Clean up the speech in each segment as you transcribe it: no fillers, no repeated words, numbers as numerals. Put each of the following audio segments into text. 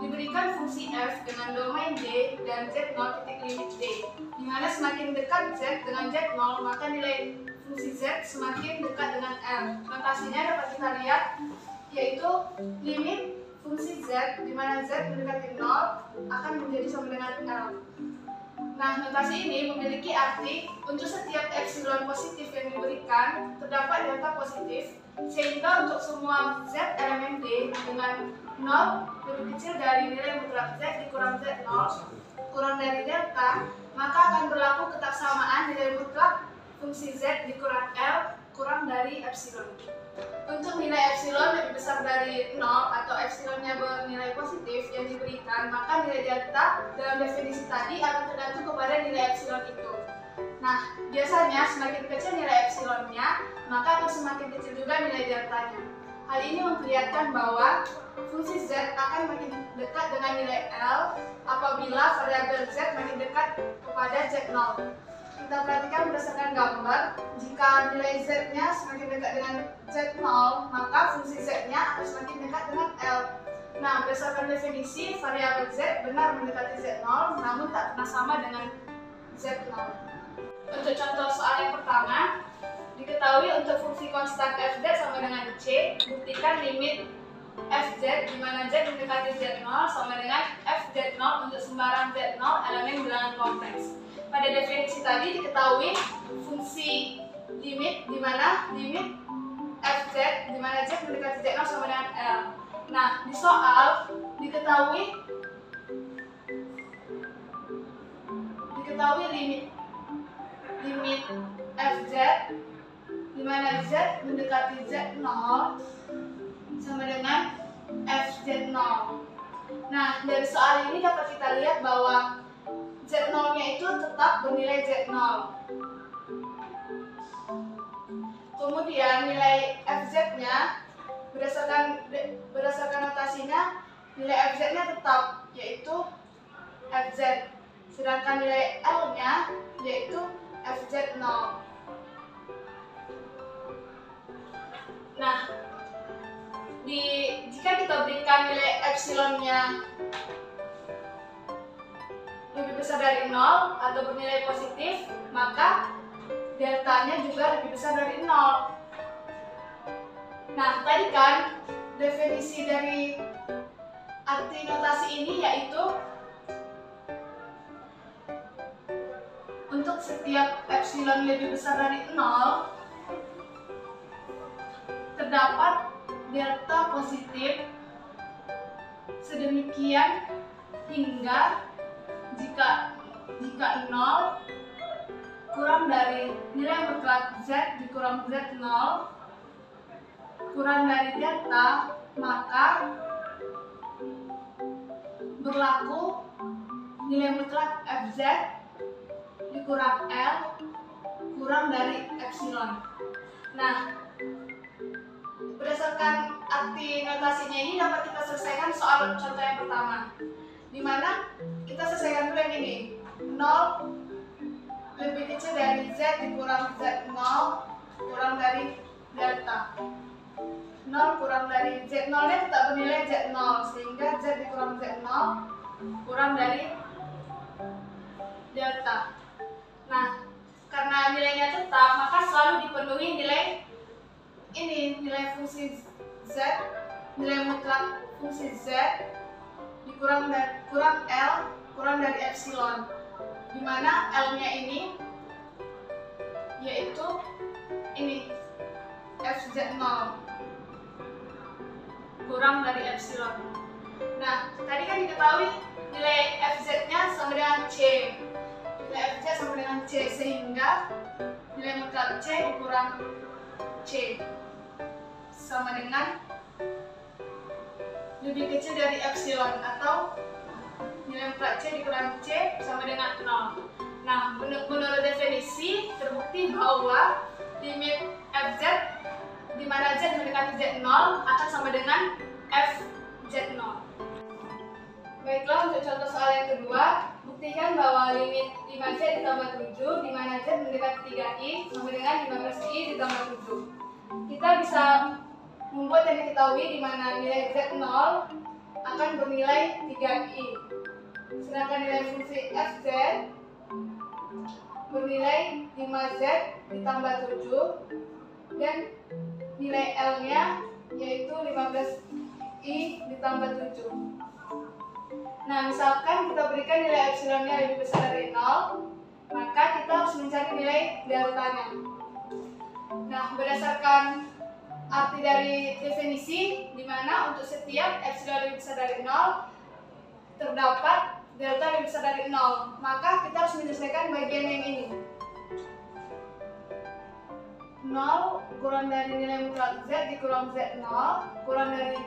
diberikan fungsi f dengan domain d dan z0 titik limit d, di mana semakin dekat z dengan z0 maka nilai fungsi z semakin dekat dengan l. Notasinya dapat kita lihat yaitu limit fungsi z di mana z mendekati 0 akan menjadi sama dengan l. Nah, notasi ini memiliki arti untuk setiap epsilon positif yang diberikan terdapat delta positif, sehingga untuk semua z elemen d dengan 0 lebih kecil dari nilai mutlak z dikurang z0 kurang dari delta, maka akan berlaku ketaksamaan nilai mutlak fungsi z dikurang l kurang dari epsilon. Untuk nilai epsilon lebih besar dari 0 atau epsilonnya bernilai positif yang diberikan, maka nilai delta dalam definisi tadi akan tergantung kepada nilai epsilon itu. Nah, biasanya semakin kecil nilai epsilonnya, maka akan semakin kecil juga nilai deltanya. Hal ini memperlihatkan bahwa fungsi z akan makin dekat dengan nilai L apabila variabel z makin dekat kepada z0. Kita perhatikan berdasarkan gambar, jika nilai z-nya semakin dekat dengan z0, maka fungsi z-nya akan semakin dekat dengan L. Nah, berdasarkan definisi, variabel z benar mendekati z0, namun tak pernah sama dengan z0. Untuk contoh soal yang pertama, diketahui untuk fungsi konstan fz sama dengan c, buktikan limit fz di mana z mendekati z0 sama dengan fz0 untuk sembarang z0 elemen bilangan kompleks. Pada definisi tadi diketahui fungsi limit di mana limit fz di mana z mendekati z0 sama dengan l. Nah, di soal diketahui limit fz di mana z mendekati z0 sama dengan fz0. Nah, dari soal ini dapat kita lihat bahwa z0-nya itu tetap bernilai z0. Kemudian nilai fz-nya berdasarkan notasinya, nilai fz-nya tetap yaitu fz. Sedangkan nilai l-nya yaitu fz0. Nah, jika kita berikan nilai epsilonnya lebih besar dari 0 atau bernilai positif, maka deltanya juga lebih besar dari 0. Nah, tadi kan definisi dari arti notasi ini yaitu untuk setiap epsilon lebih besar dari 0 terdapat delta positif sedemikian hingga jika 0 kurang dari nilai mutlak z dikurang z0 kurang dari delta, maka berlaku nilai mutlak fz dikurang l kurang dari epsilon. Nah, berdasarkan arti notasinya ini dapat kita selesaikan soal contoh yang pertama, di mana kita selesaikan dulu yang ini. 0 lebih kecil dari z dikurang z0 kurang dari delta. 0 kurang dari z0-nya tetap bernilai z0, sehingga z dikurang z0 kurang dari delta. Nah, karena nilainya tetap, maka selalu dipenuhi nilai fungsi z, nilai mutlak fungsi z dikurang L kurang dari epsilon, di mana L-nya ini yaitu ini fz0 kurang dari epsilon. Nah, tadi kan diketahui nilai fz-nya sama dengan c. Nilai fz sama dengan c, sehingga nilai mutlak c dikurang c sama dengan lebih kecil dari epsilon, atau nilai mutlak c dikurang c sama dengan 0. Nah, menurut definisi terbukti bahwa limit fz di mana z mendekati z0 akan sama dengan fz0. Baiklah, untuk contoh soal yang kedua, buktikan bahwa limit 5z ditambah 7 di mana z mendekati 3i sama dengan 15i ditambah 7. Kita bisa membuat yang diketahui di mana nilai z0 akan bernilai 3i. Sedangkan nilai fungsi fz bernilai 5z ditambah 7 dan nilai L-nya yaitu 15i ditambah 7. Nah, misalkan kita berikan nilai epsilonnya lebih besar dari 0, maka kita harus mencari nilai deltanya. Nah, berdasarkan arti dari definisi, di mana untuk setiap epsilon lebih besar dari 0 terdapat delta lebih besar dari 0, maka kita harus menyelesaikan bagian yang ini. 0 kurang dari nilai mutlak z dikurang z0 kurang dari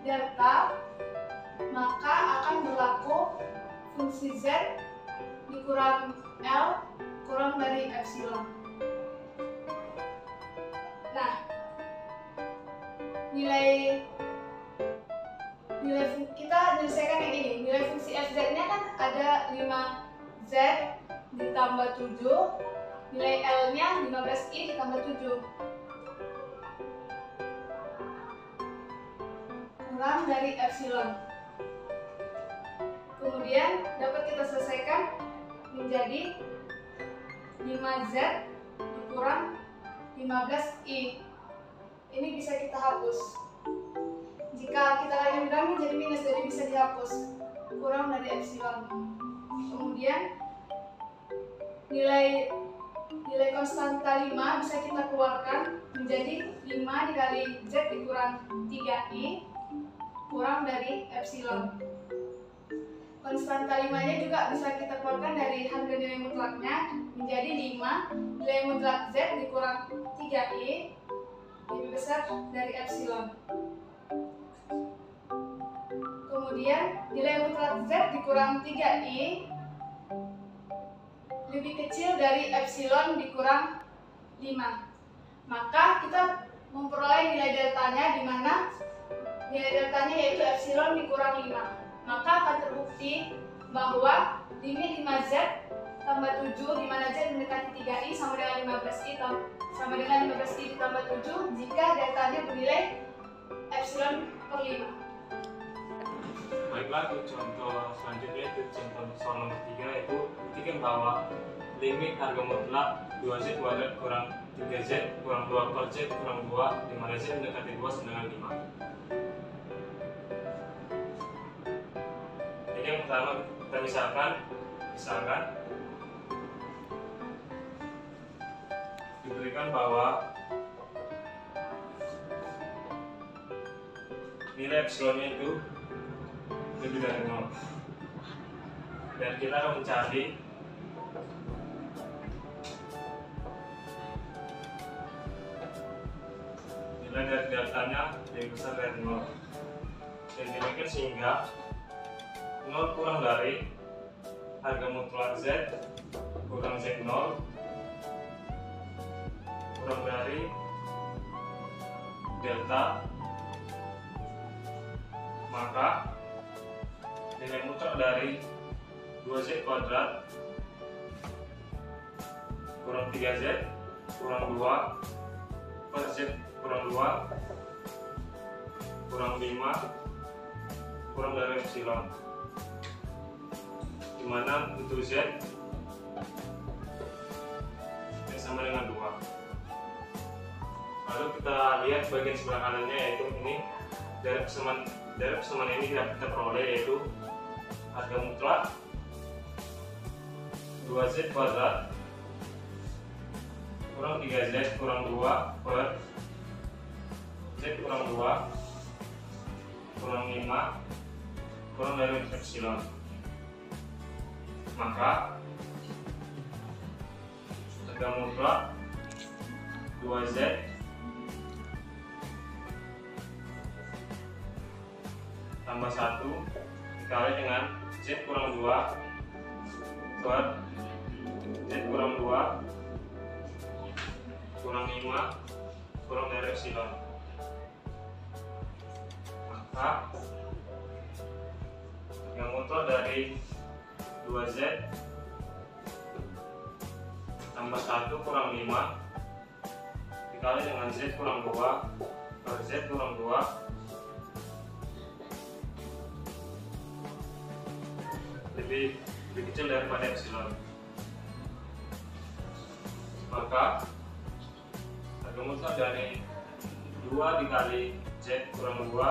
delta, maka akan berlaku fungsi z dikurang L kurang dari epsilon. Nah, nilai kita menyelesaikan yang ini. Nilai fungsi fz-nya kan ada 5z ditambah 7, nilai L-nya 15i ditambah 7 kurang dari epsilon. Kemudian dapat kita selesaikan menjadi 5z dikurang 15i. Ini bisa kita hapus. Jika kita lagi bilang jadi minus, jadi bisa dihapus, kurang dari epsilon. Kemudian nilai konstanta 5 bisa kita keluarkan menjadi 5 dikali z dikurang 3i kurang dari epsilon. Konstanta 5-nya juga bisa kita keluarkan dari harga nilai mutlaknya menjadi 5 nilai mutlak z dikurang 3i lebih besar dari epsilon. Kemudian nilai mutlak z dikurang 3i lebih kecil dari epsilon dikurang 5. Maka kita memperoleh nilai deltanya, di mana nilai deltanya yaitu epsilon dikurang 5. Maka akan terbukti bahwa limit 5z tambah 7, di mana z mendekati 3i sama dengan 15i ditambah 7 jika deltanya bernilai epsilon per 5. Baiklah, untuk contoh selanjutnya, itu contoh soal nomor 3, yaitu buktikan bahwa limit harga mutlak 2z kuadrat kurang 3z kurang 2 per z kurang 2 di mana z mendekati 2 sama dengan 5. Jadi yang pertama kita misalkan diberikan bahwa nilai epsilonnya itu lebih dari 0, dan kita akan mencari nilai dari deltanya lebih besar dari 0, dan demikian sehingga 0 kurang dari harga mutlak z kurang z0 kurang dari delta, maka nilai mutlak dari 2z kuadrat kurang 3z kurang 2 per z kurang 2 kurang 5 kurang dari epsilon, dimana untuk z sama dengan 2. Lalu kita lihat bagian sebelah kanannya, yaitu ini dari persamaan ini kita peroleh, yaitu harga mutlak 2z kuadrat kurang 3z kurang 2 per z kurang 2 kurang 5 kurang dari epsilon. Maka harga mutlak 2z tambah 1 dikali dengan z kurang 2 per z kurang 2 kurang 5 kurang dari epsilon. Maka yang mutlak dari 2z tambah 1 kurang 5 dikali dengan z kurang 2 per z kurang 2 lebih kecil daripada epsilon. Maka harga mutlak dari 2 dikali Z kurang 2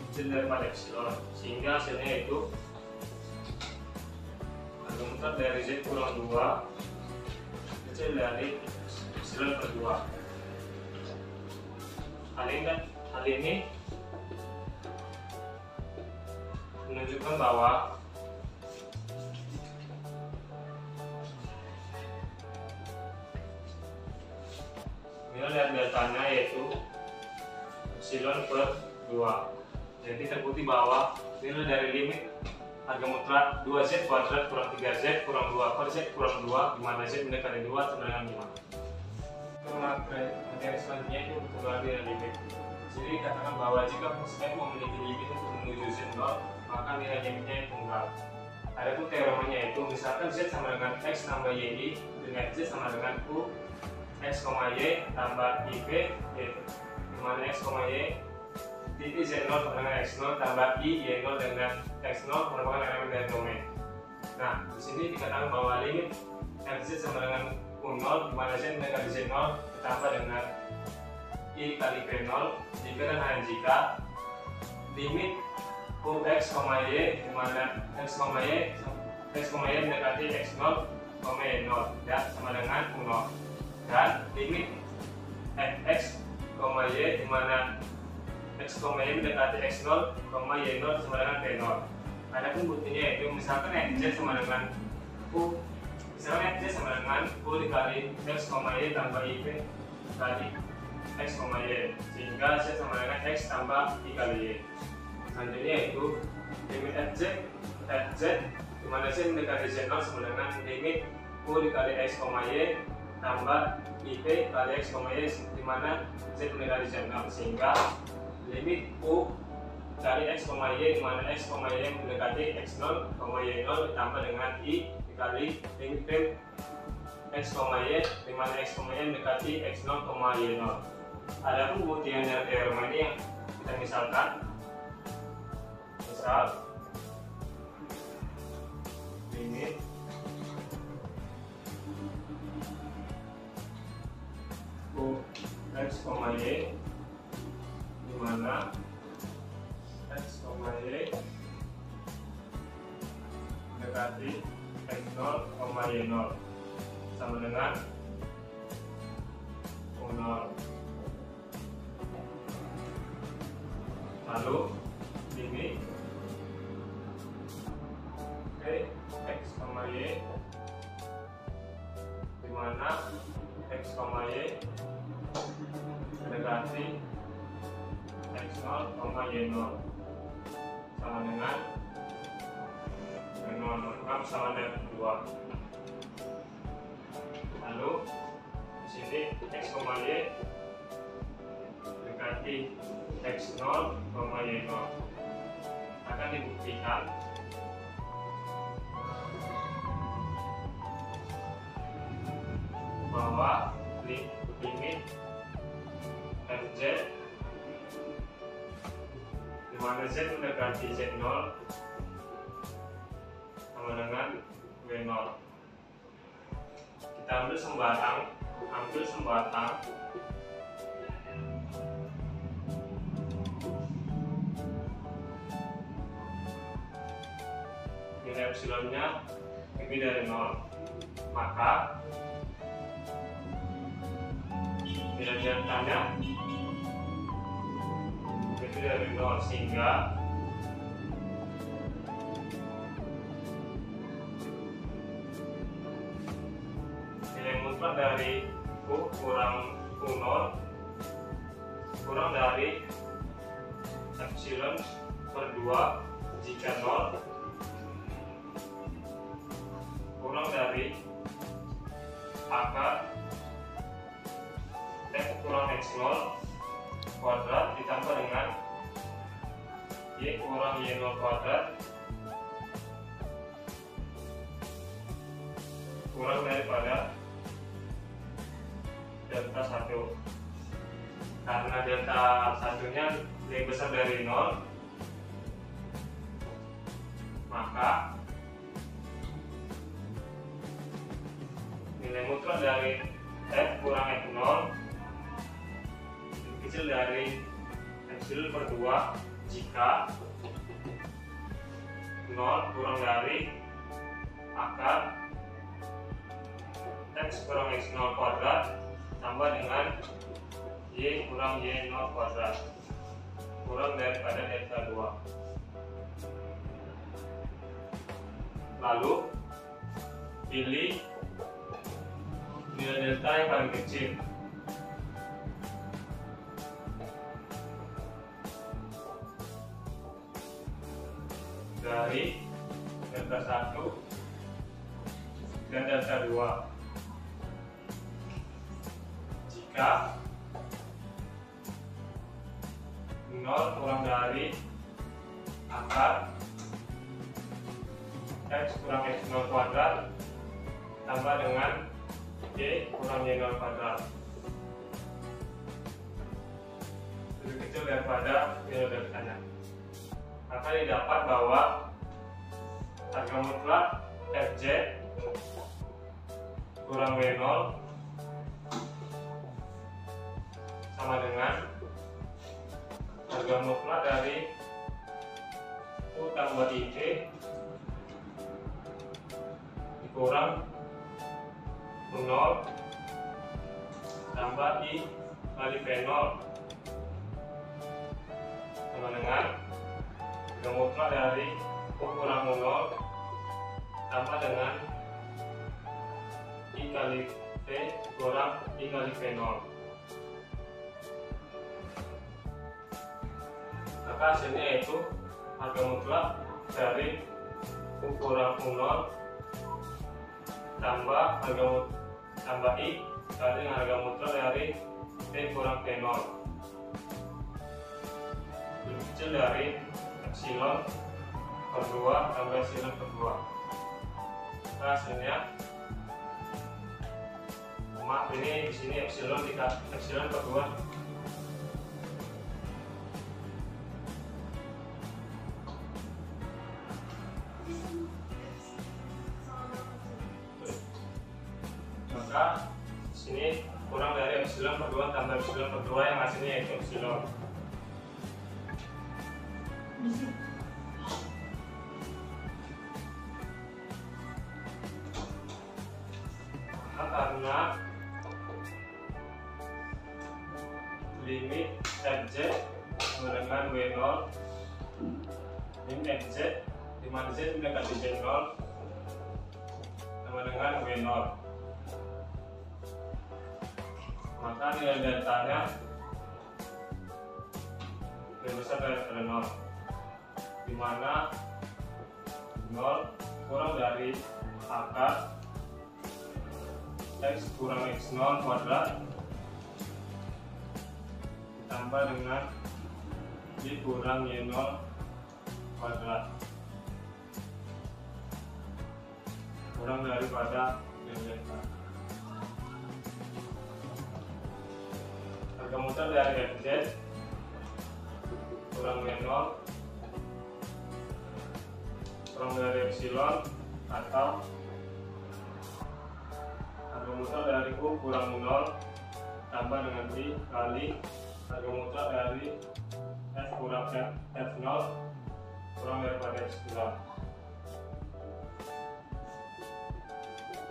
kecil daripada epsilon, sehingga hasilnya itu harga mutlak dari Z kurang 2 kecil dari epsilon per 2. Hal ini menunjukkan bahwa nilai dari deltanya yaitu epsilon per 2. Jadi terbukti bahwa nilai dari limit harga mutlak 2Z kuadrat kurang 3Z kurang 2 per Z kurang 2 di mana Z mendekati 2 sama dengan 5. Materi selanjutnya itu pertumbuhan dari limit. Jadi katakan bahwa jika fungsi f memiliki limit untuk menuju Z0, maka nilai limitnya tunggal. Adapun teoremanya itu misalkan Z sama dengan X tambah YI dengan Z sama dengan U X, Y tambah IP, di mana X, Y titik Z0 sama dengan X0 tambah I, Y0 dengan X0 merupakan elemen dari domain. Nah, di sini dikatakan bahwa limit Fz sama dengan U0 di mana Z mendekati Z0 ditambah dengan I kali P0 jika dan hanya jika limit Ux, Y di mana X, Y mendekati X0, Y0 dan sama dengan U0 dan limit Fx, Y di mana X, Y mendekati X0, Y0 sama dengan P0. Adapun buktinya itu misalkan Fz sama dengan U, misalkan Fz sama dengan U dikali X, Y tambah IP kali X, Y, sehingga Z sama dengan X tambah I kali Y. Selanjutnya itu limit Fz di mana Z mendekati Z0 sama dengan limit U dikali X, Y tambah IP kali X, Y di mana Z mendekati Z0, sehingga limit U dari X, Y di mana X, Y mendekati X0, Y0 ditambah dengan I dikali limit P X, Y di mana X, Y mendekati X0, Y0. Adapun buktian dari teorema ini yang kita misalkan, misal limit U X, Y di mana X, Y mendekati X0, Y0 sama dengan U0. Lalu limit X, Y di mana X, Y mendekati X0, Y0 sama dengan 0, maka sama dengan 2. Lalu di sini X, Y mendekati X0, Y0 akan dibuktikan bahwa limit Fz di mana Z mendekati Z0 sama dengan W0. Kita ambil sembarang nilai epsilonnya lebih dari 0, maka nilai deltanya lebih dari 0, sehingga nilai mutlak dari U kurang U0 kurang dari epsilon per 2 jika 0 kurang dari akar F kurang X0 kuadrat ditambah dengan Y kurang Y0 kuadrat kurang daripada delta 1. Karena delta 1 nya lebih besar dari 0, maka nilai mutlak dari F kurang F0 lebih kecil dari epsilon per 2 jika 0 kurang dari akar X kurang X0 kuadrat tambah dengan Y kurang Y0 kuadrat kurang daripada delta 2. Lalu pilih nilai delta yang paling kecil. Dari delta 1 dan delta 2. Jika 0 kurang dari akar X kurang X0 kuadrat tambah dengan Y kurang Y0 kuadrat lebih kecil daripada nilai deltanya, maka didapat bahwa harga mutlak Fz kurang W0 sama dengan harga mutlak dari U tambah IB dikurang 0 tambah I kali V0 sama dengan harga mutlak dari U kurang 0 tambah dengan I kali V kurang I kali V0. Maka hasilnya yaitu harga mutlak dari U kurang 0 tambah I kali dengan harga mutlak dari V kurang V0 lebih kecil dari epsilon per 2 tambah epsilon per 2. Maka hasilnya, maaf ini di sini epsilon per 2. Maka sini kurang dari epsilon per 2 tambah epsilon per 2 yang hasilnya yaitu epsilon. Maka karena limit Fz dengan W0 limit Fz di mana Z mendekati Z0 sama dengan W0, maka nilai deltanya lebih besar daripada 0, di mana 0 kurang dari akar X kurang X0 kuadrat ditambah dengan Y kurang Y0 kuadrat kurang daripada delta. Harga mutlak dari Fz kurang W0 kurang dari epsilon atau harga mutlak dari U kurang 0 tambah dengan I kali harga mutlak dari F kurang F0 kurang daripada epsilon.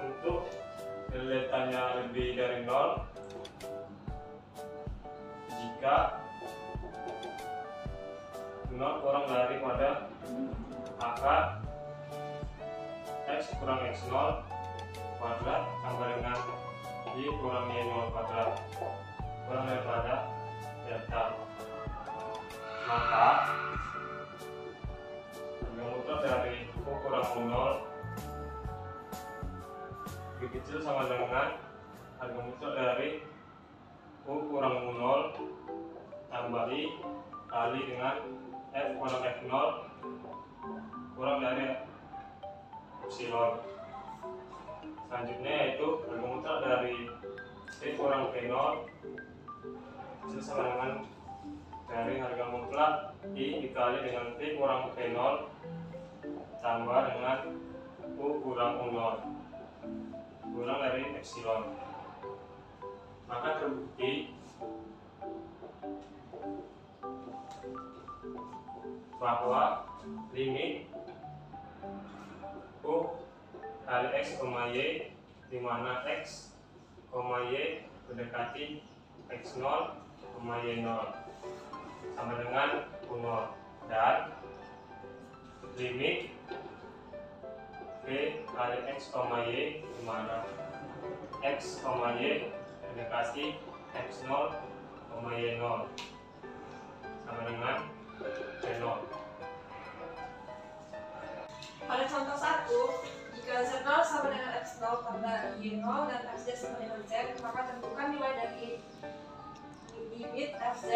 Untuk deltanya lebih dari 0 jika 0 kurang daripada akar X kurang X0 kuadrat tambah dengan Y kurang Y0 kuadrat kurang daripada delta, maka harga mutlak dari U kurang 0 lebih kecil sama dengan harga mutlak dari U kurang 0 tambah I kali dengan F kurang F0 kurang dari epsilon. Selanjutnya yaitu harga mutlak dari V kurang V0 kecil sama dengan dari harga mutlak I dikali dengan V kurang V0 tambah dengan U kurang U0 kurang dari epsilon. Maka terbukti bahwa limit U kali X, Y di mana X, Y mendekati X0, Y0 sama dengan U0, dan limit V kali X, Y di mana X, Y mendekati X0, Y0 sama dengan V0. Pada contoh 1, jika Z0 sama dengan X0 tambah Y0 dan Fz sama dengan Z, maka tentukan nilai dari limit Fz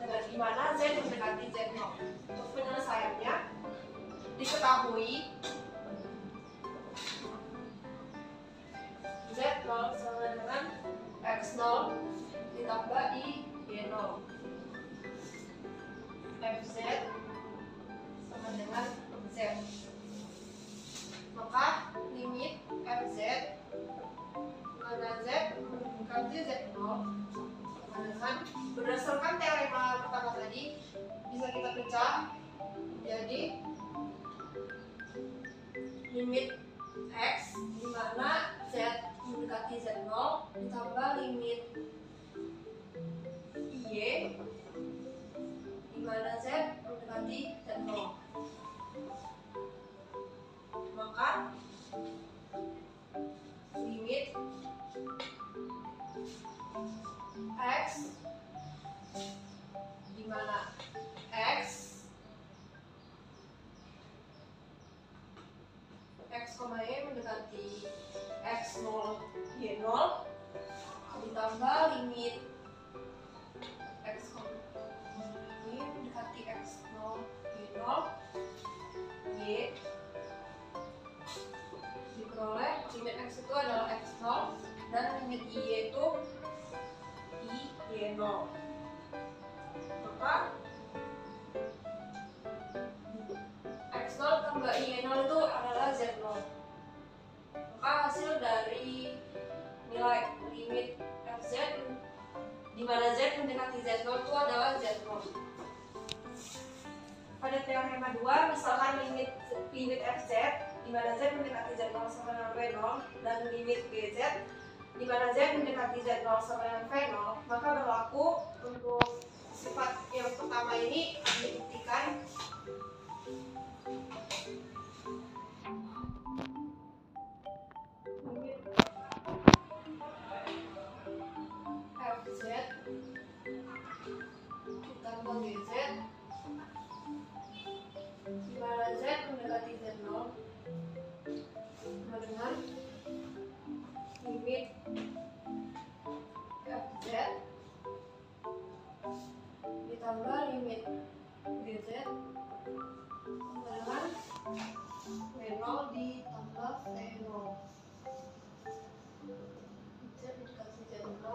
dengan di mana Z mendekati Z0. Untuk penyelesaiannya, diketahui Z0 sama dengan X0 ditambah Y0. Fz sama dengan Z. Maka limit Fz mana Z mendekati Z0 sama dengan, berdasarkan teorema pertama tadi, bisa kita pecah jadi limit X di mana Z mendekati Z0 ditambah limit Y di mana Z mendekati Z0. Maka limit X di mana X, Y mendekati X0, Y0 ditambah limit X, Y mendekati X0, Y0, Y diperoleh limit X itu adalah X0 dan limit Y itu Y0. Maka X0 tambah Y0 itu adalah Z0. Maka hasil dari nilai limit Fz di mana Z mendekati Z0 itu adalah Z0. Pada teorema 2, misalkan limit Fz di mana Z mendekati Z0 sama dengan V0 dan limit Gz di mana Z mendekati Z0 sama dengan V0, maka berlaku untuk sifat yang pertama ini dibuktikan limit Fz ditambah Gz di mana Z mendekati Z0 sama dengan limit Fz ditambah limit Gz sama dengan V0 ditambah V0. Z dikasih Z0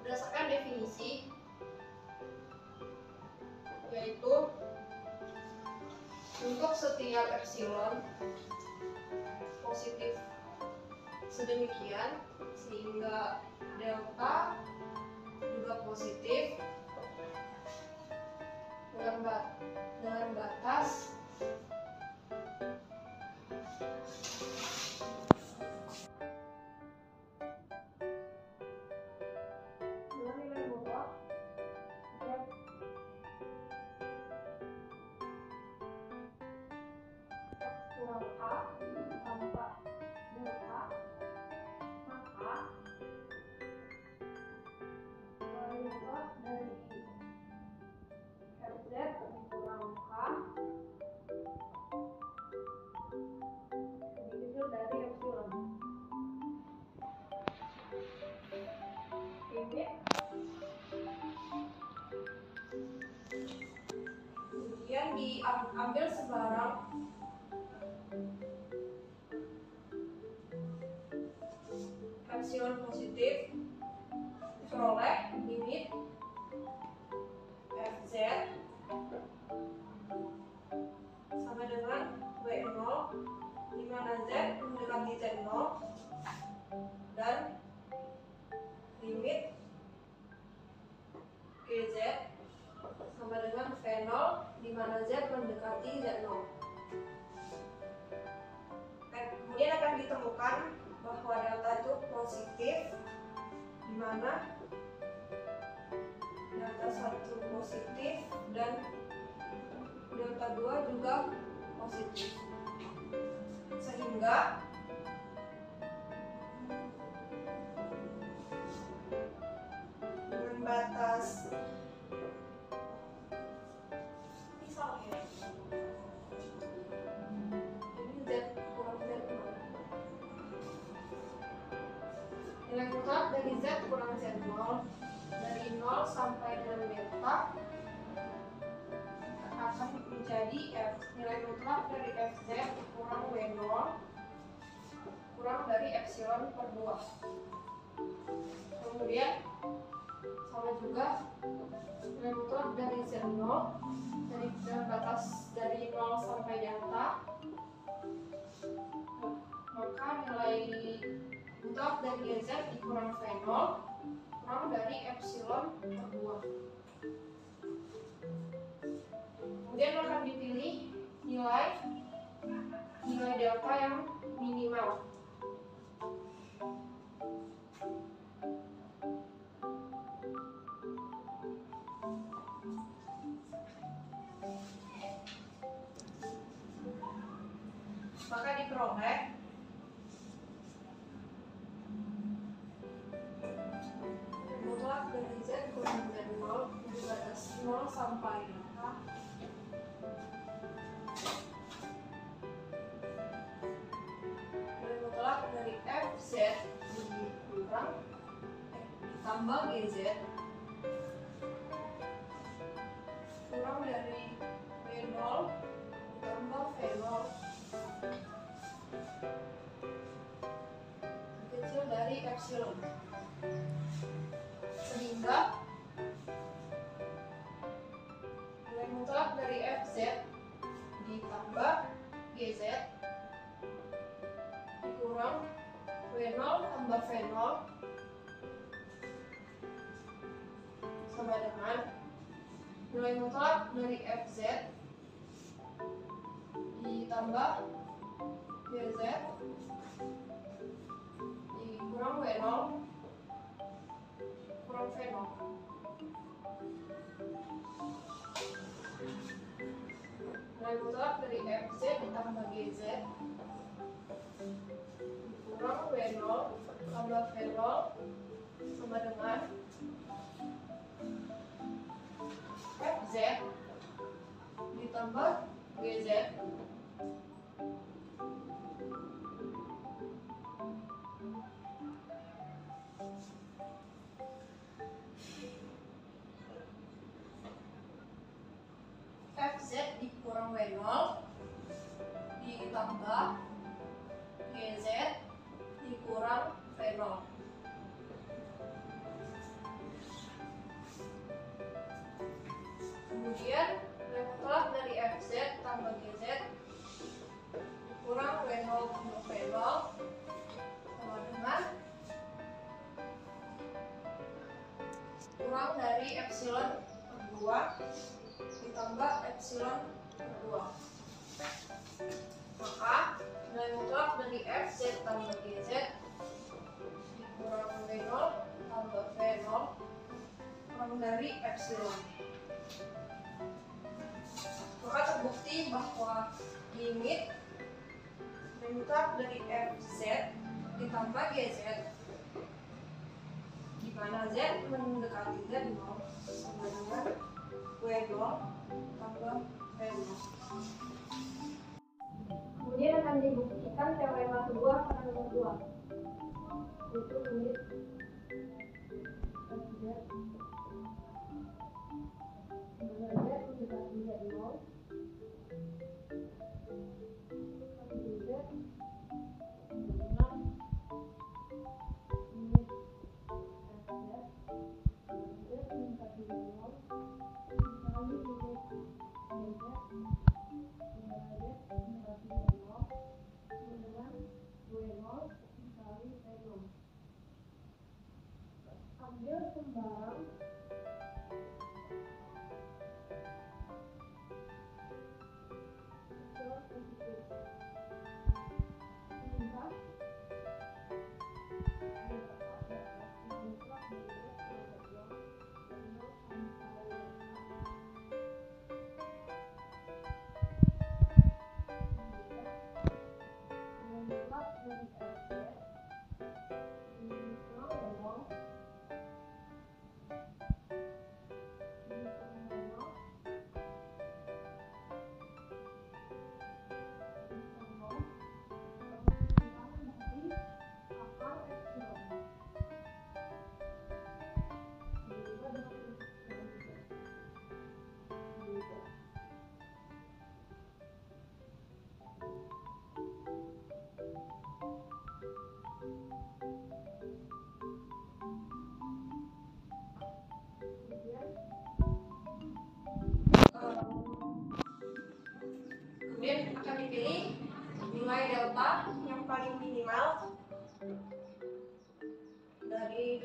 berdasarkan definisi, yaitu untuk setiap epsilon positif sedemikian sehingga delta juga positif dengan batas dengan nilai mutlak kurang A tambah delta, maka nilai mutlak dari Fz kurang K lebih kecil dari epsilon. Limit kemudian diambil sebarang epsilon positif, diperoleh limit mana delta 1 positif dan delta 2 juga positif, sehingga dengan batas ini salah ya, ini Z kurang Z0, nilai mutlak dari Z kurang Z0 dari 0 sampai dengan delta akan menjadi nilai mutlak dari Fz kurang W0 kurang dari epsilon per 2. Kemudian sama juga nilai mutlak dari Z0 dari batas dari 0 sampai delta, maka nilai mutlak dari Gz dikurang V0 kurang dari epsilon per 2. Kemudian akan dipilih nilai delta yang minimal. Maka diperoleh mutlak dari Z kurang Z0 dari batas 0 sampai delta mutlak dari Fz ditambah Gz kurang dari W0 ditambah V0 kecil dari epsilon, sehingga nilai mutlak dari Fz ditambah Gz dikurang W0 tambah V0 sama dengan nilai mutlak dari Fz ditambah Gz dikurang W0 kurang V0. Nilai mutlak dari Fz ditambah Gz dikurang W0 tambah V0 sama dengan Fz ditambah Gz Fz dikurang W0 ditambah Gz dikurang V0. Kemudian nilai mutlak dari Fz tambah Gz dikurang W0 tambah V0 sama dengan kurang dari epsilon per 2 ditambah epsilon per 2. Maka nilai mutlak dari Fz tambah Gz dikurang W0 tambah V0 kurang dari epsilon. Maka terbukti bahwa limit nilai mutlak dari Fz ditambah Gz di mana Z mendekati Z0 sama dengan W0 tambah V0. Kemudian akan dibuktikan teorema kedua pada nomor 2, yaitu limit Fz dimana Z mendekati Z0 Z dengan limit Fz mendekati Z0 dikali limit ambil sembarang positif sehingga ada mutlak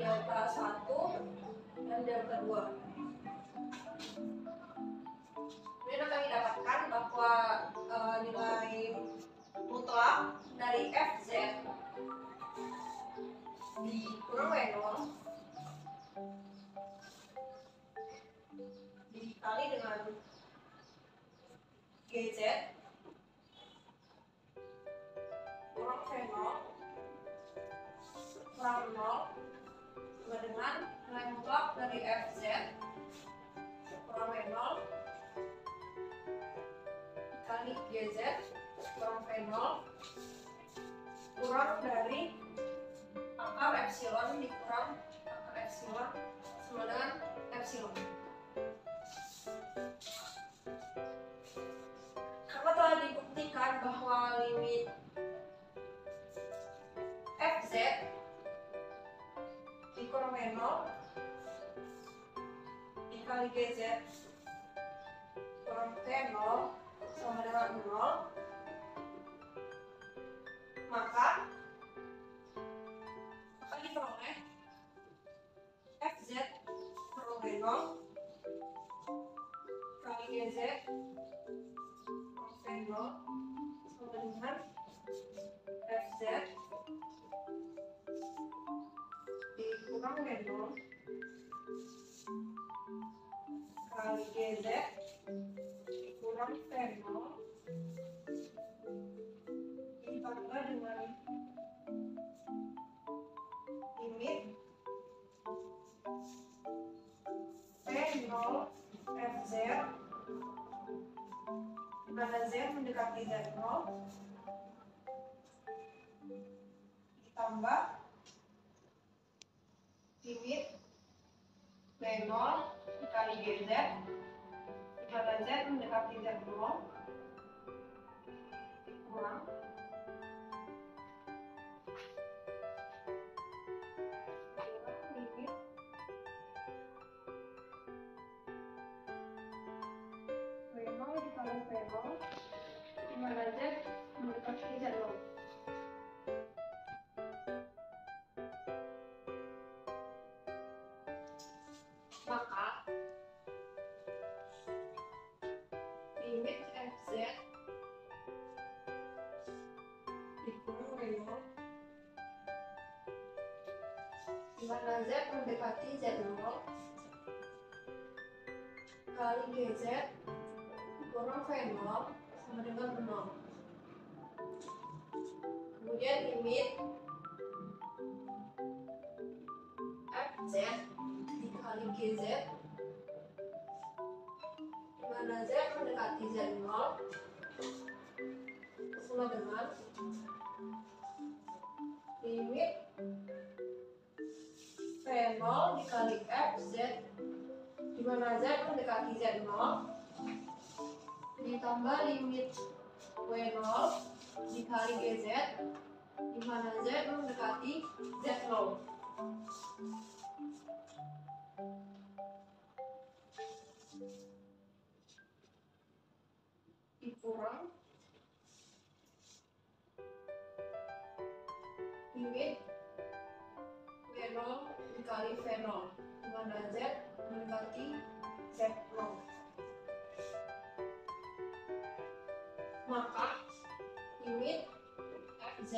delta 1 dan delta 2. Kemudian akan didapatkan bahwa nilai mutlak dari Fz dikurang W0 dikali dengan Gz kurang V0 kurang 0 sama dengan nilai mutlak dari Fz kurang W0 dikali Gz kurang V0 kurang dari akar epsilon dikurang akar epsilon sama dengan epsilon. Karena telah dibuktikan bahwa limit Fz dikurang W0 dikali Gz kurang V0 sama dengan 0, maka diperoleh Fz kurang W0 kali Gz kurang V0 sama dengan Fz dikurang W0 kali Gz dikurang V0 ditambah dengan limit V0 Fz dimana Z mendekati Z0 ditambah limit V0 dikali Gz dimana Z mendekati Z0 kurang limit V0 dikali V0 dimana Z mendekati Z0. Maka limit Fz dikurang W0 dimana Z mendekati Z0 kali Gz kurang V0 sama dengan 0. Kemudian limit Fz dikali Gz dimana Z mendekati Z0 sama dengan limit V0 dikali Fz dimana Z mendekati Z0 ditambah limit W0 dikali Gz dimana Z mendekati Z0. Dikurang limit W0 dikali V0 dimana Z mendekati Z0. Maka limit Fz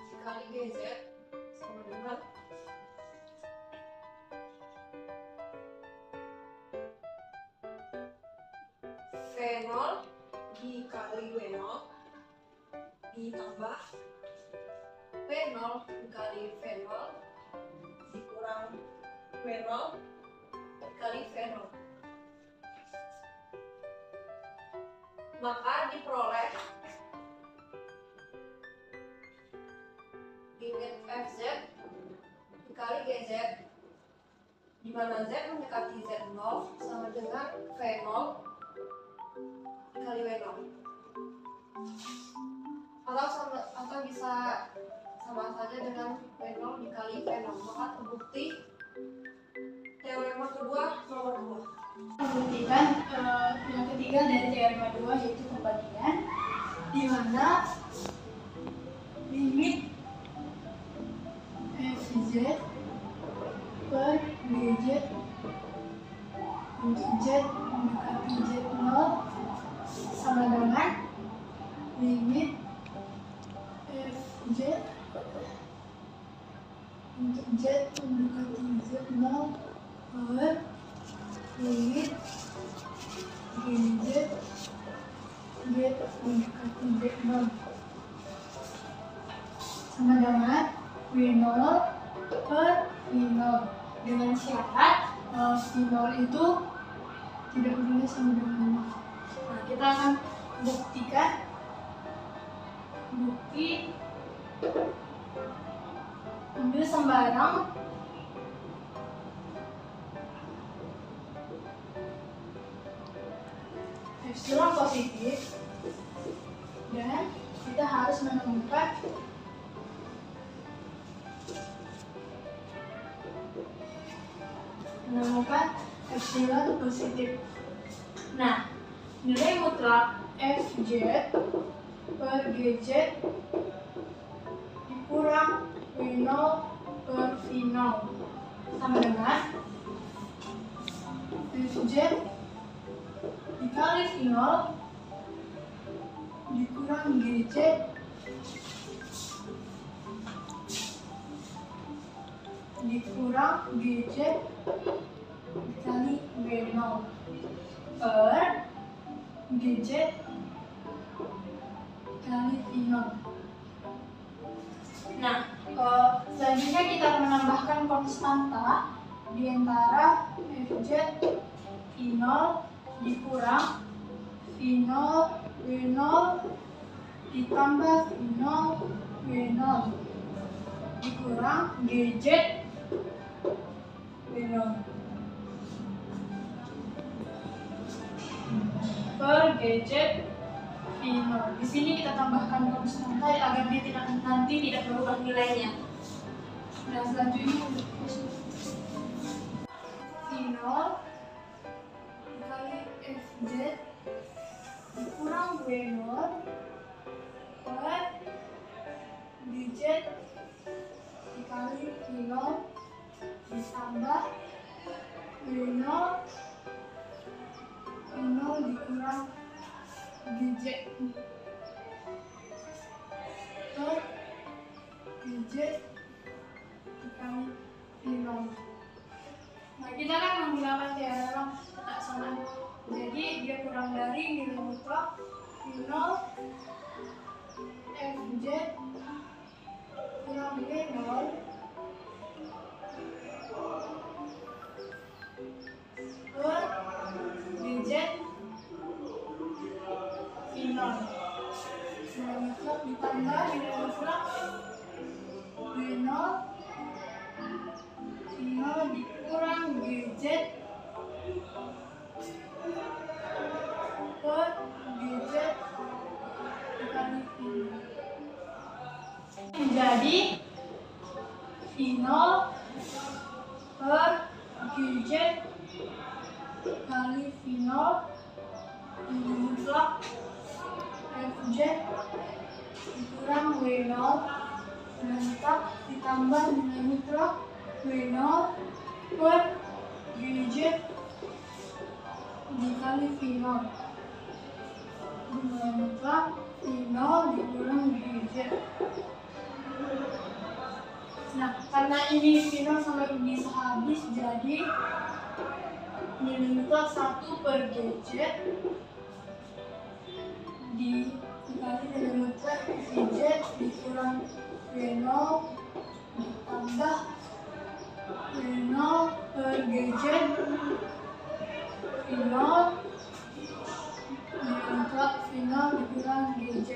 dikali Gz sama dengan V0 dikali W0 ditambah V0 dikali V0 dikurang W0 dikali V0. Maka diperoleh limit Fz dikali Gz dimana Z mendekati Z0 sama dengan V0 dikali W0 atau bisa sama saja dengan W0 dikali V0. Maka terbukti teorema kedua nomor 2. Membuktikan yang ketiga dari teorema 2 yaitu pembandingan, di mana limit Fz Z per GZ untuk Z mendekati Z0 sama dengan limit Fz untuk Z mendekati Z0 per limit GZ Z mendekati Z0 sama dengan W0 per V0 dengan syarat V0 itu tidak boleh sama dengan 0. Nah, kita akan buktikan bukti ambil sembarang epsilon positif dan kita harus menemukan epsilon positif. Nah, nilai mutlak Fz per Gz dikurang W0 per V0 sama dengan Fz dikali V0 dikurang Gz dikurang Gz dikali W0 per Gz kali V0. Nah, selanjutnya kita akan menambahkan konstanta di antara Fz V0 dikurang V0 W0 ditambah V0 W0 dikurang Gz W0 per Gz V0. Di sini kita tambahkan konstanta agar dia nanti tidak berubah nilainya. Nah, selanjutnya V0 dikali Fz dikurang W0 per Gz dikali V0 ditambah W0 dikurang Gz per Gz dikali V0. Nah, kita akan menggunakan teorem tak sama. Jadi dia kurang dari nilai mutlak V0 Fz kurang W0 per Gz V0. Nilai mutlak ditambah nilai mutlak W0 dikurang Gz per Gz dikali V0 menjadi V0 per Gz kali V0 nilai mutlak Fz dikurang W0 mutlak ditambah nilai mutlak W0 per Gz dikali V0 nilai mutlak V0 dikurang Gz. Nah, karena ini V0 sama ini sehabis, jadi nilai mutlak 1 per Gz dikali nilai mutlak Gz dikurang W0 ditambah W0 per Gz V0 nilai mutlak V0 dikurang Gz.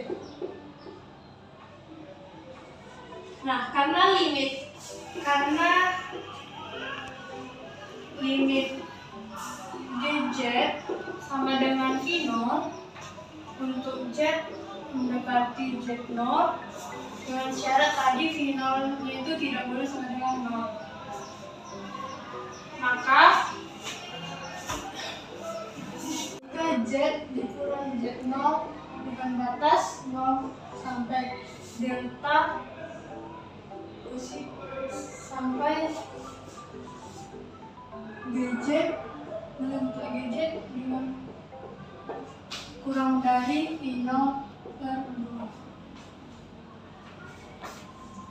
Nah, karena limit Gz sama dengan V0 untuk Z mendekati Z0 dengan syarat tadi V0 itu tidak boleh sama dengan 0. Maka jika Z dikurang Z0 dengan batas 0 sampai delta positif sampai GZ menentukan GZ dengan kurang dari V0 per 2.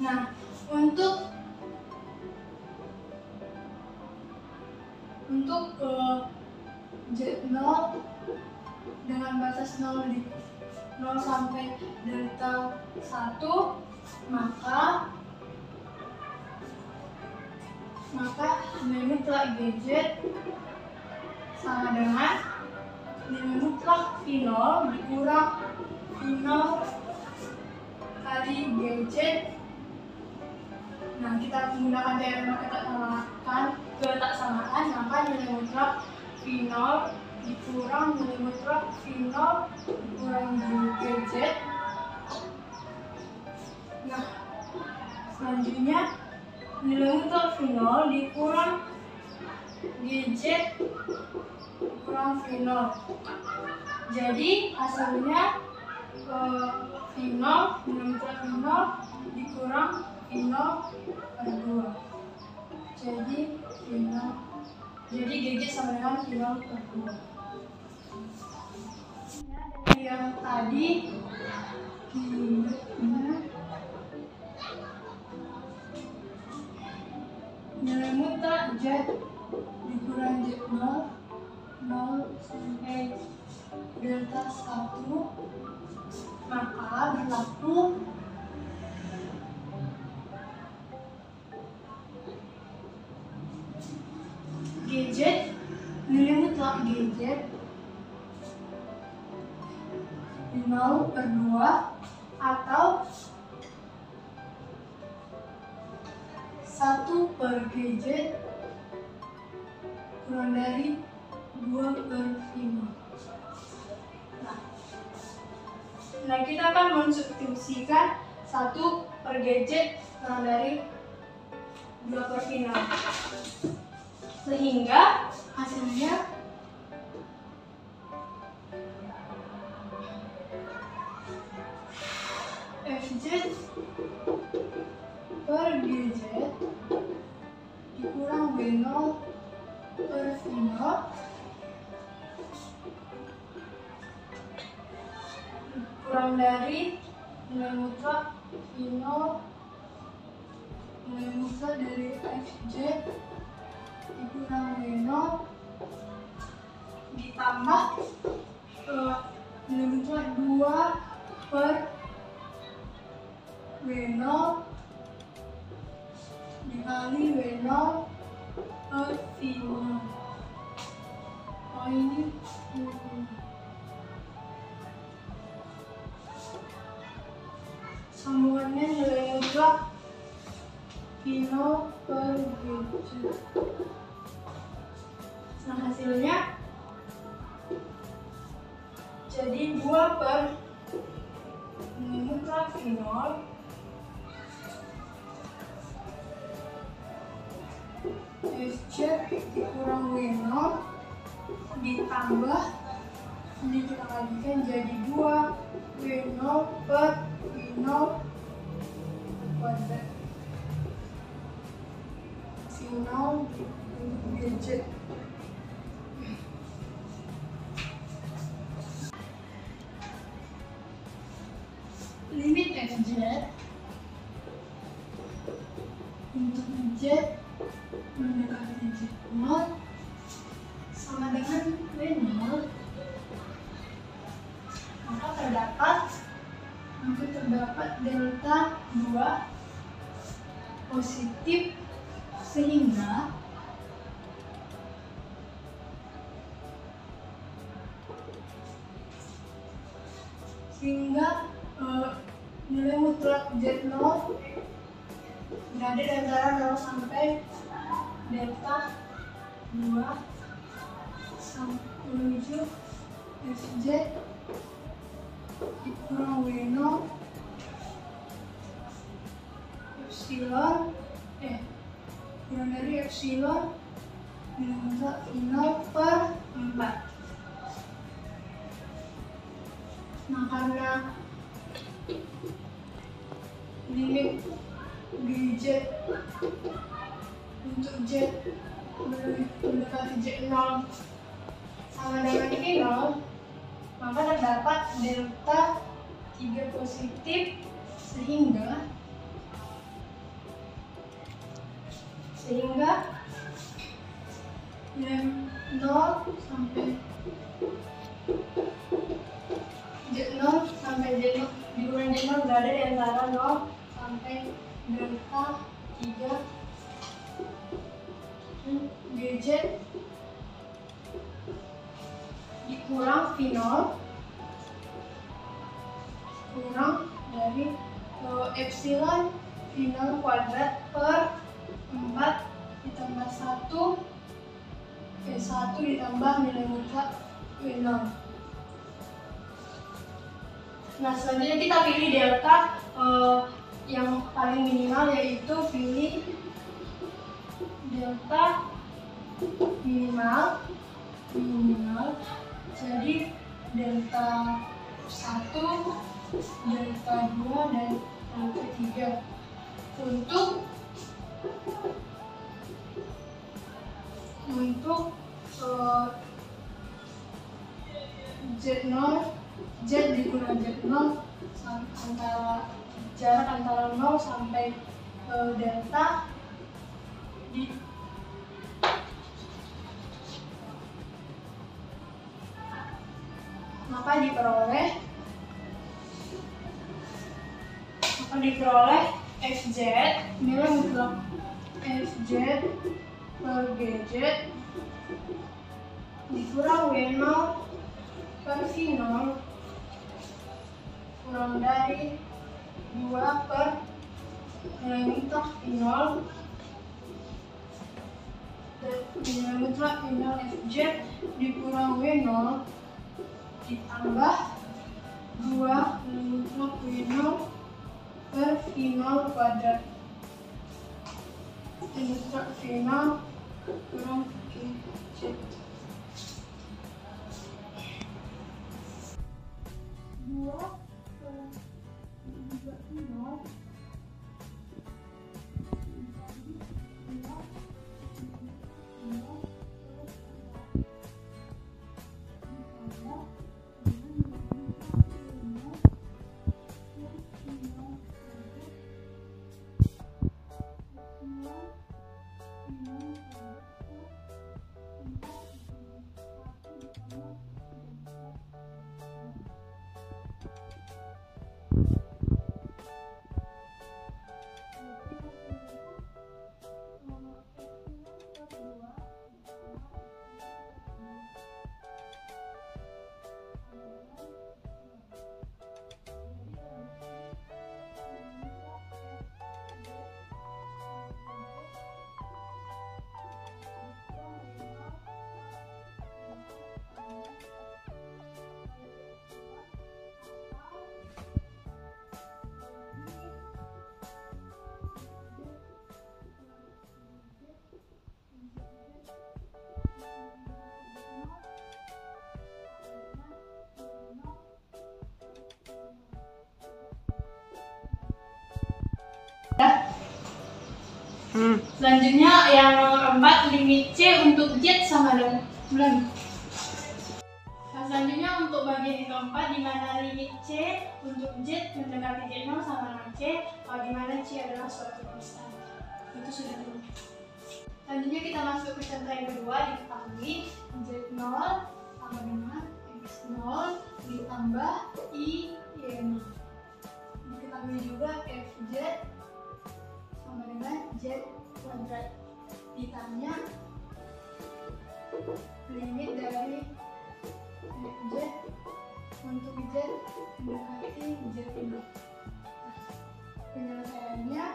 Nah, untuk Z0 dengan batas 0 sampai delta 1, maka nilai mutlak GZ sama dengan nilai mutlak V0 dikurang V0 kali GZ. Nah, kita menggunakan teorema ketaksamaan, maka nilai mutlak V0 dikurang nilai mutlak V0 dikurang GZ. Nah, selanjutnya nilai mutlak V0 dikurang GZ dikurang V0. Jadi hasilnya V0 nilai mutlak V0 dikurang V0 per 2. Jadi GZ sama dengan V0 per 2. Yang tadi nilai mutlak Z dikurang Z0 0 sampai delta 1, maka berlaku GZ nilai mutlak GZ 0 per 2 atau 1 per GZ kurang dari 2 per 5. Nah, kita akan mensubstitusikan 1 per GZ kurang dari 2 per 5. Sehingga hasilnya FZ per GZ dikurang W0 per V0 kurang dari nilai mutlak V0 nilai mutlak dari FZ dikurang W0 ditambah nilai mutlak 2 per W0 dikali W0 per V0. Oh, ini sambungannya nilai mutlak V0 per GZ. Nah, hasilnya jadi 2 per nilai mutlak V0 FZ dikurang W0 ditambah ini kita kalikan jadi 2 W0 per V0 kuadrat V0 GZ. Limit FZ untuk Z mendekati Z0 sama dengan W0, maka terdapat delta 2 positif sehingga nilai mutlak Z0 berada di antara 0 sampai delta 2 menuju FZ dikurang W0 epsilon kurang dari epsilon nilai mutlak V0 per 4. Nah, karena limit GZ untuk Z mendekati Z0 sama dengan V0, maka terdapat delta 3 positif sehingga yang 0 sampai Z0 sampai Z0 di bulan Z0 berada di antara 0 sampai delta 3 GZ dikurang V0 kurang dari epsilon V0 kuadrat per 4 ditambah 1 V1 ditambah nilai mutlak V0. Nah, selanjutnya kita pilih delta yang paling minimal, yaitu pilih delta minimal. Jadi delta 1, delta 2, dan delta 3 untuk Z0, Z dikurangi Z0 antara jarak antara 0 sampai delta maka diperoleh Fz nilai mutlak Fz per Gz dikurang W0 per V0 kurang dari 2 per nilai mutlak V0 dan nilai mutlak V0 Fz dikurang W0 ditambah 2 nilai mutlak W0 per V0 kuadrat. Nilai mutlak V0 kurang Gz. 2 per 2 V0 Selanjutnya yang keempat, limit C untuk Z sama dengan 9. Nah, selanjutnya untuk bagian yang keempat, di mana limit C untuk Z mendekati Z0 sama dengan C, di mana C adalah suatu konstan. Itu sudah dulu. Selanjutnya kita masuk ke contoh yang kedua, diketahui Z0 sama dengan X0 ditambah Y0. Diketahui juga Fz sama dengan Z kuadrat. Ditanya limit dari Fz untuk Z mendekati Z0. Penyelesaiannya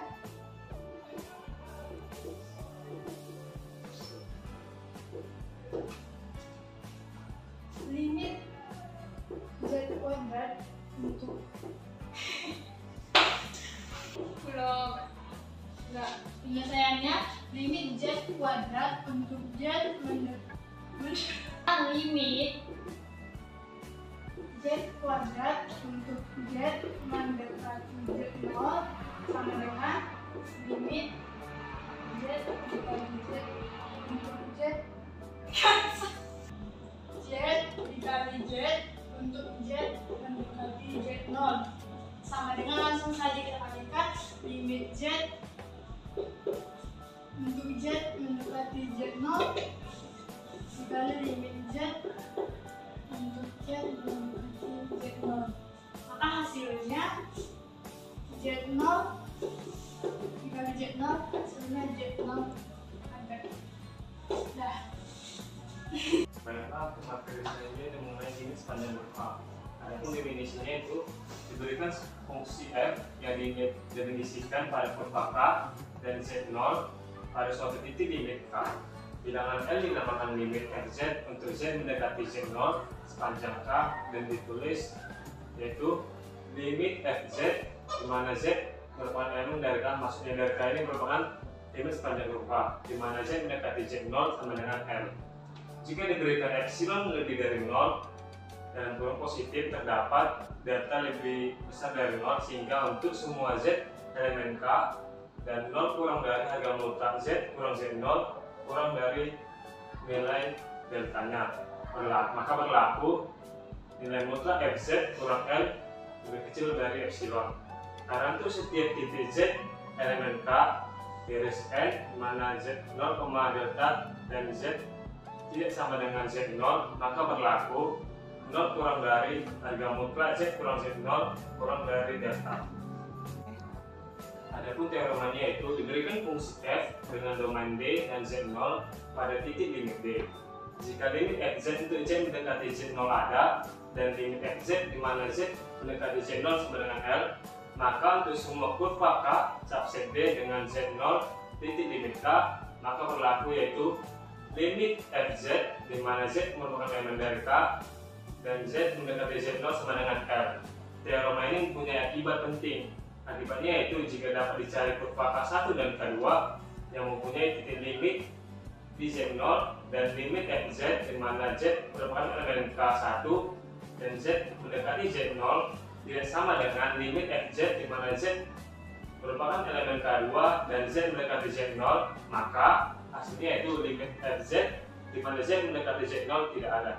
limit Z kuadrat untuk penyelesaiannya limit Z kuadrat untuk Z limit Z kuadrat untuk Z mendekati Z0 sama dengan limit Z dikali Z untuk Z mendekati Z0 sama dengan, langsung saja kita kalikan limit Z untuk Z mendekati Z0 dikali limit Z untuk Z mendekati Z0, maka hasilnya Z0 dikali Z0 hasilnya Z0 ada. Dah. Baiklah, materi selanjutnya mengenai limit sepanjang kurva. Adapun definisinya itu diberikan fungsi f yang didefinisikan pada kurva k dan z0 pada suatu titik limit k. Bilangan L dinamakan limit fz untuk z mendekati z0 sepanjang k dan ditulis yaitu limit fz di mana z merupakan elemen dari k, maksudnya dari k ini merupakan limit sepanjang kurva di mana z mendekati z0 sama dengan L. Jika diberikan epsilon lebih dari 0 dan kurang positif, terdapat data lebih besar dari 0 sehingga untuk semua z elemen k dan 0 kurang dari harga mutlak z kurang z0 kurang dari nilai deltanya, maka berlaku nilai mutlak fz kurang L lebih kecil dari epsilon. Karena itu setiap titik z elemen k garis n di mana z0, delta dan z tidak sama dengan z0, maka berlaku 0 kurang dari harga mutlak z kurang z0 kurang dari delta. Adapun teoremanya yaitu diberikan fungsi f dengan domain d dan z0 pada titik limit d. Jika limit fz untuk z mendekati z0 ada dan limit fz di mana z mendekati z0 sama dengan L, maka untuk semua kurva k subset d dengan z0 titik limit k, maka berlaku yaitu limit fz di mana z merupakan elemen dari k dan z mendekati z0 sama dengan L. Teorema ini mempunyai akibat penting. Akibatnya yaitu jika dapat dicari kurva k1 dan k2 yang mempunyai titik limit di z0 dan limit fz di mana z merupakan elemen k1 dan z mendekati z0 tidak sama dengan limit fz di mana z merupakan elemen k2 dan z mendekati z0, maka hasilnya itu limit fz di mana z mendekati z0 tidak ada.